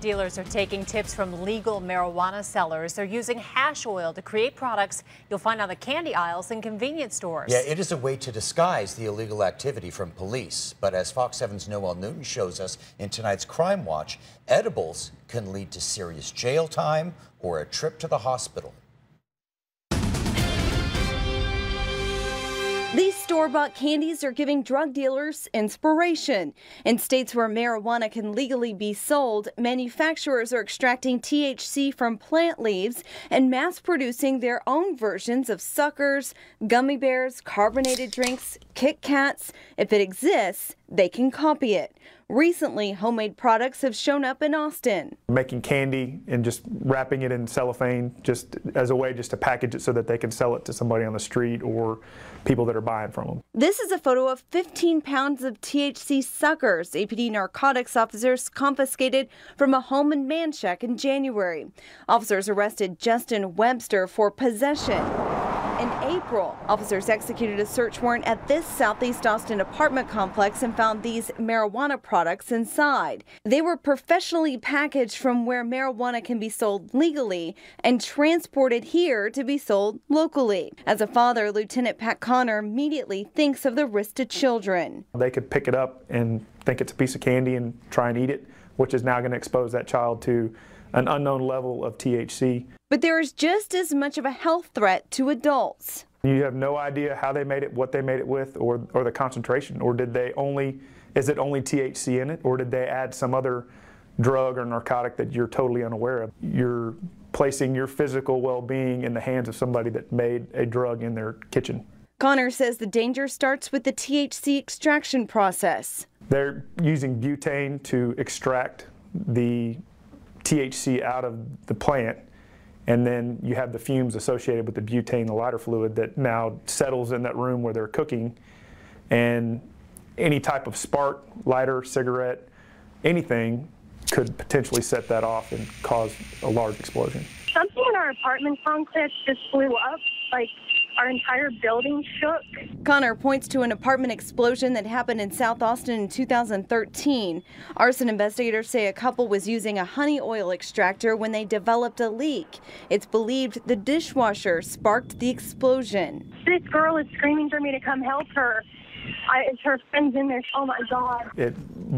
Dealers are taking tips from legal marijuana sellers. They're using hash oil to create products you'll find on the candy aisles in convenience stores. Yeah, it is a way to disguise the illegal activity from police. But as Fox 7's Noel Newton shows us in tonight's Crime Watch, edibles can lead to serious jail time or a trip to the hospital. These store-bought candies are giving drug dealers inspiration. In states where marijuana can legally be sold, manufacturers are extracting THC from plant leaves and mass-producing their own versions of suckers, gummy bears, carbonated drinks, Kit Kats. If it exists, they can copy it. Recently, homemade products have shown up in Austin. Making candy and just wrapping it in cellophane just as a way just to package it so that they can sell it to somebody on the street or people that are buying from them. This is a photo of 15 pounds of THC suckers APD narcotics officers confiscated from a home in Manchac in January. Officers arrested Justin Webster for possession. In April, officers executed a search warrant at this Southeast Austin apartment complex and found these marijuana products inside. They were professionally packaged from where marijuana can be sold legally and transported here to be sold locally. As a father, Lieutenant Pat Connor immediately thinks of the risk to children. They could pick it up and think it's a piece of candy and try and eat it, which is now going to expose that child to an unknown level of THC. But there is just as much of a health threat to adults. You have no idea how they made it, what they made it with, or the concentration, or is it only THC in it, or did they add some other drug or narcotic that you're totally unaware of? You're placing your physical well-being in the hands of somebody that made a drug in their kitchen. Connor says the danger starts with the THC extraction process. They're using butane to extract the THC out of the plant, and then you have the fumes associated with the butane, the lighter fluid, that now settles in that room where they're cooking, and any type of spark, lighter, cigarette, anything could potentially set that off and cause a large explosion. Something in our apartment complex just blew up, like our entire building shook. Connor points to an apartment explosion that happened in South Austin in 2013. Arson investigators say a couple was using a honey oil extractor when they developed a leak. It's believed the dishwasher sparked the explosion. This girl is screaming for me to come help her. It's her friends in there. Oh my God. It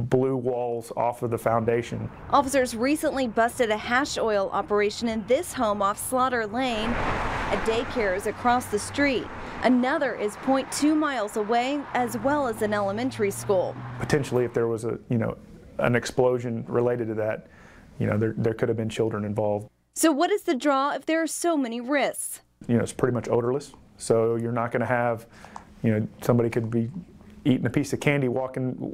blew walls off of the foundation. Officers recently busted a hash oil operation in this home off Slaughter Lane. A daycare is across the street. Another is 0.2 miles away, as well as an elementary school. Potentially, if there was an explosion related to that, there could have been children involved. So what is the draw if there are so many risks? It's pretty much odorless. So you're not going to have, somebody could be eating a piece of candy, walking,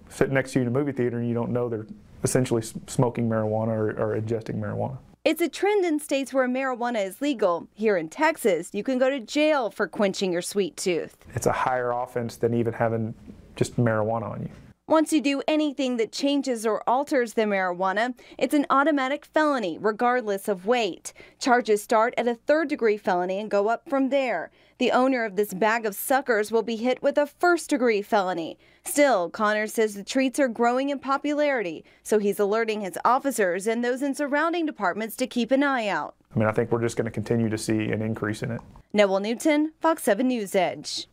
sitting next to you in a movie theater, and you don't know they're essentially smoking marijuana or ingesting marijuana. It's a trend in states where marijuana is legal. Here in Texas, you can go to jail for quenching your sweet tooth. It's a higher offense than even having just marijuana on you. Once you do anything that changes or alters the marijuana, it's an automatic felony, regardless of weight. Charges start at a third-degree felony and go up from there. The owner of this bag of suckers will be hit with a first-degree felony. Still, Connor says the treats are growing in popularity, so he's alerting his officers and those in surrounding departments to keep an eye out. I think we're just going to continue to see an increase in it. Noel Newton, Fox 7 News Edge.